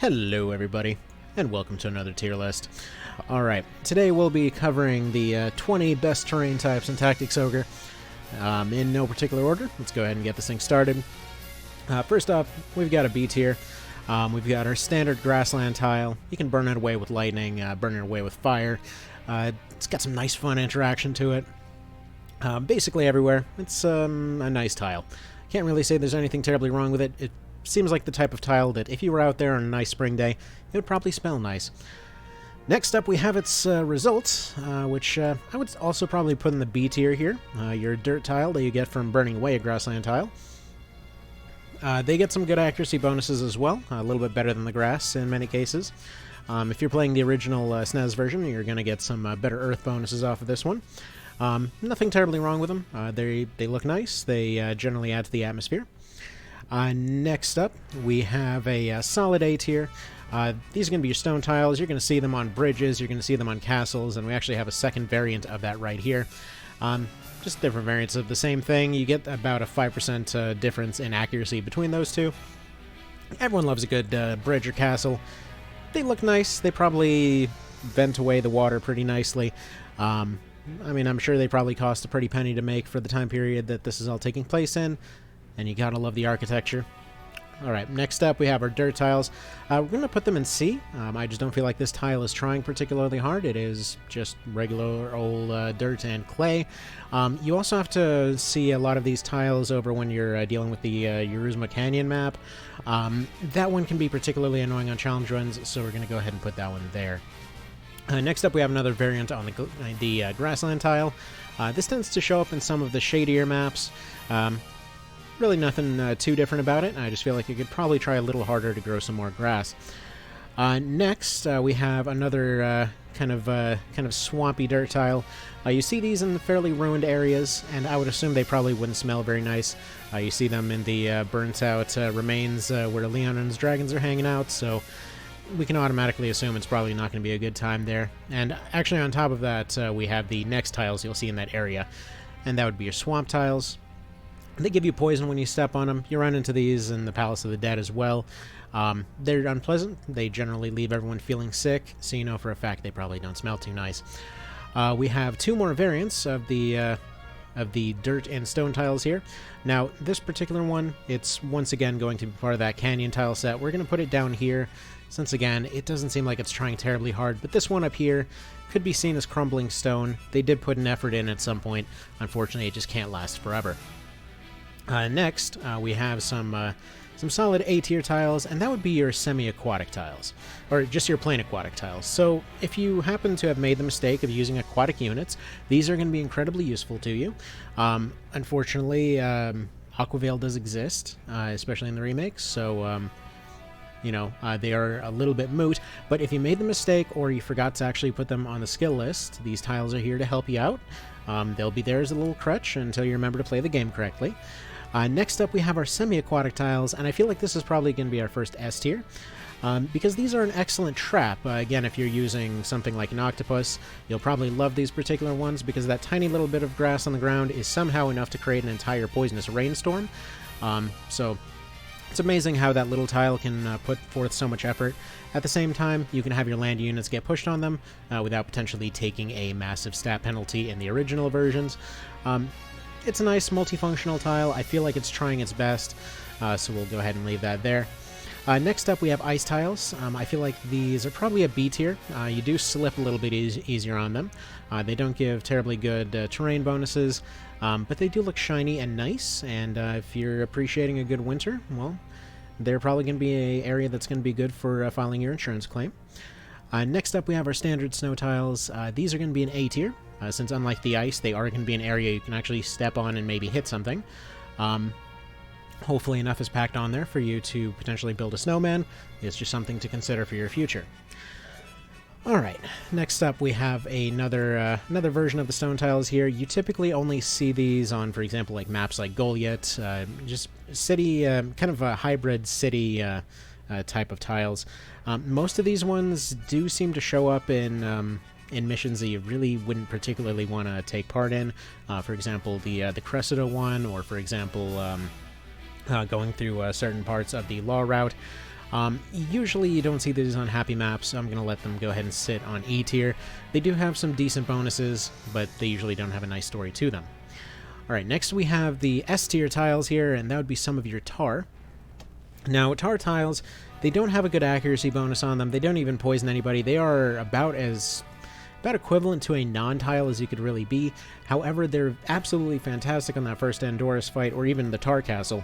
Hello everybody, and welcome to another tier list. Alright, today we'll be covering the 20 best terrain types in Tactics Ogre. In no particular order, let's go ahead and get this thing started. First off, we've got a B tier. We've got our standard Grassland Tile. You can burn it away with lightning, burn it away with fire. It's got some nice fun interaction to it. Basically everywhere, it's a nice tile. Can't really say there's anything terribly wrong with it. It seems like the type of tile that if you were out there on a nice spring day, it would probably smell nice. Next up, we have its results, which I would also probably put in the B tier here. Your dirt tile that you get from burning away a grassland tile. They get some good accuracy bonuses as well, a little bit better than the grass in many cases. If you're playing the original SNES version, you're going to get some better earth bonuses off of this one. Nothing terribly wrong with them. They look nice. They generally add to the atmosphere. Next up, we have a solid A tier. These are going to be your stone tiles. You're going to see them on bridges, you're going to see them on castles, and we actually have a second variant of that right here. Just different variants of the same thing. You get about a 5% difference in accuracy between those two. Everyone loves a good bridge or castle. They look nice. They probably vent away the water pretty nicely. I mean, I'm sure they probably cost a pretty penny to make for the time period that this is all taking place in. And you gotta love the architecture. Alright, next up we have our dirt tiles. We're going to put them in C. I just don't feel like this tile is trying particularly hard. It is just regular old dirt and clay. You also have to see a lot of these tiles over when you're dealing with the Uruzma Canyon map. That one can be particularly annoying on challenge runs, so we're going to go ahead and put that one there. Next up we have another variant on the Grassland tile. This tends to show up in some of the shadier maps. Really nothing too different about it. I just feel like you could probably try a little harder to grow some more grass. Next, we have another kind of swampy dirt tile. You see these in fairly ruined areas, and I would assume they probably wouldn't smell very nice. You see them in the burnt-out remains where Leon and his dragons are hanging out, so we can automatically assume it's probably not going to be a good time there. And actually, on top of that, we have the next tiles you'll see in that area, and that would be your swamp tiles. They give you poison when you step on them. You run into these in the Palace of the Dead as well. They're unpleasant. They generally leave everyone feeling sick, so you know for a fact they probably don't smell too nice. We have two more variants of the dirt and stone tiles here. Now, this particular one, it's once again going to be part of that canyon tile set. We're going to put it down here, since again, it doesn't seem like it's trying terribly hard, but this one up here could be seen as crumbling stone. They did put an effort in at some point. Unfortunately, it just can't last forever. Next, we have some solid A-tier tiles, and that would be your Semi-Aquatic Tiles, or just your plain Aquatic Tiles. So if you happen to have made the mistake of using aquatic units, these are going to be incredibly useful to you. Unfortunately, Aquavale does exist, especially in the remakes, so you know, they are a little bit moot, but if you made the mistake or you forgot to actually put them on the skill list, these tiles are here to help you out. They'll be there as a little crutch until you remember to play the game correctly. Next up, we have our Semi-Aquatic Tiles, and I feel like this is probably going to be our first S tier, because these are an excellent trap. Again, if you're using something like an octopus, you'll probably love these particular ones, because that tiny little bit of grass on the ground is somehow enough to create an entire poisonous rainstorm. So it's amazing how that little tile can put forth so much effort. At the same time, you can have your land units get pushed on them without potentially taking a massive stat penalty in the original versions. It's a nice multifunctional tile. I feel like it's trying its best, so we'll go ahead and leave that there. Next up, we have ice tiles. I feel like these are probably a B tier. You do slip a little bit easier on them. They don't give terribly good terrain bonuses, but they do look shiny and nice, and if you're appreciating a good winter, well, they're probably going to be an area that's going to be good for filing your insurance claim. Next up, we have our standard snow tiles. These are going to be an A tier, since unlike the ice, they are going to be an area you can actually step on and maybe hit something. Hopefully enough is packed on there for you to potentially build a snowman. It's just something to consider for your future. Alright, next up we have another version of the stone tiles here. You typically only see these on, for example, like maps like Goliath, just city, kind of a hybrid city type of tiles. Most of these ones do seem to show up in missions that you really wouldn't particularly want to take part in. For example, the Cressida one, or for example, going through certain parts of the Law route. Usually you don't see these on happy maps, so I'm going to let them go ahead and sit on E tier. They do have some decent bonuses, but they usually don't have a nice story to them. Alright, next we have the S tier tiles here, and that would be some of your tar. Now, tar tiles, they don't have a good accuracy bonus on them. They don't even poison anybody. They are about equivalent to a non-tile as you could really be. However, they're absolutely fantastic on that first Andorras fight, or even the tar castle,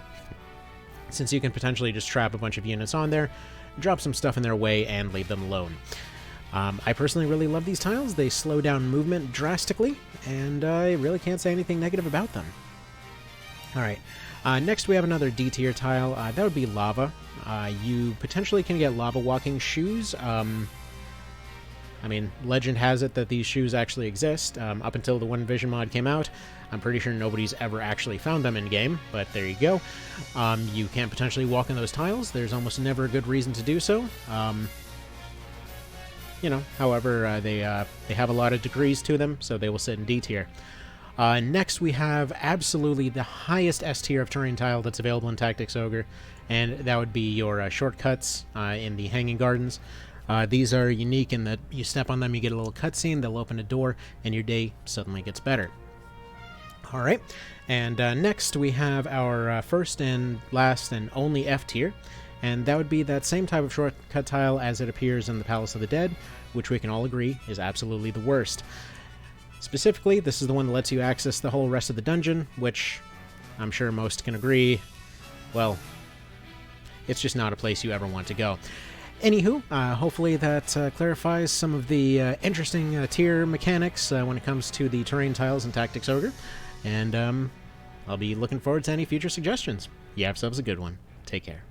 since you can potentially just trap a bunch of units on there, drop some stuff in their way, and leave them alone. I personally really love these tiles. They slow down movement drastically, and I really can't say anything negative about them. Alright, next we have another D tier tile. That would be lava. You potentially can get lava walking shoes. I mean, legend has it that these shoes actually exist. Up until the One Vision mod came out, I'm pretty sure nobody's ever actually found them in-game, but there you go. You can potentially walk in those tiles. There's almost never a good reason to do so. You know, however, they have a lot of degrees to them, so they will sit in D tier. Next, we have absolutely the highest S tier of terrain tile that's available in Tactics Ogre, and that would be your shortcuts in the Hanging Gardens. These are unique in that you step on them, you get a little cutscene, they'll open a door, and your day suddenly gets better. Alright, and next we have our first and last and only F tier, and that would be that same type of shortcut tile as it appears in the Palace of the Dead, which we can all agree is absolutely the worst. Specifically, this is the one that lets you access the whole rest of the dungeon, which I'm sure most can agree, well, it's just not a place you ever want to go. Anywho, hopefully that clarifies some of the interesting tier mechanics when it comes to the terrain tiles in Tactics Ogre, and I'll be looking forward to any future suggestions. You have yourselves a good one. Take care.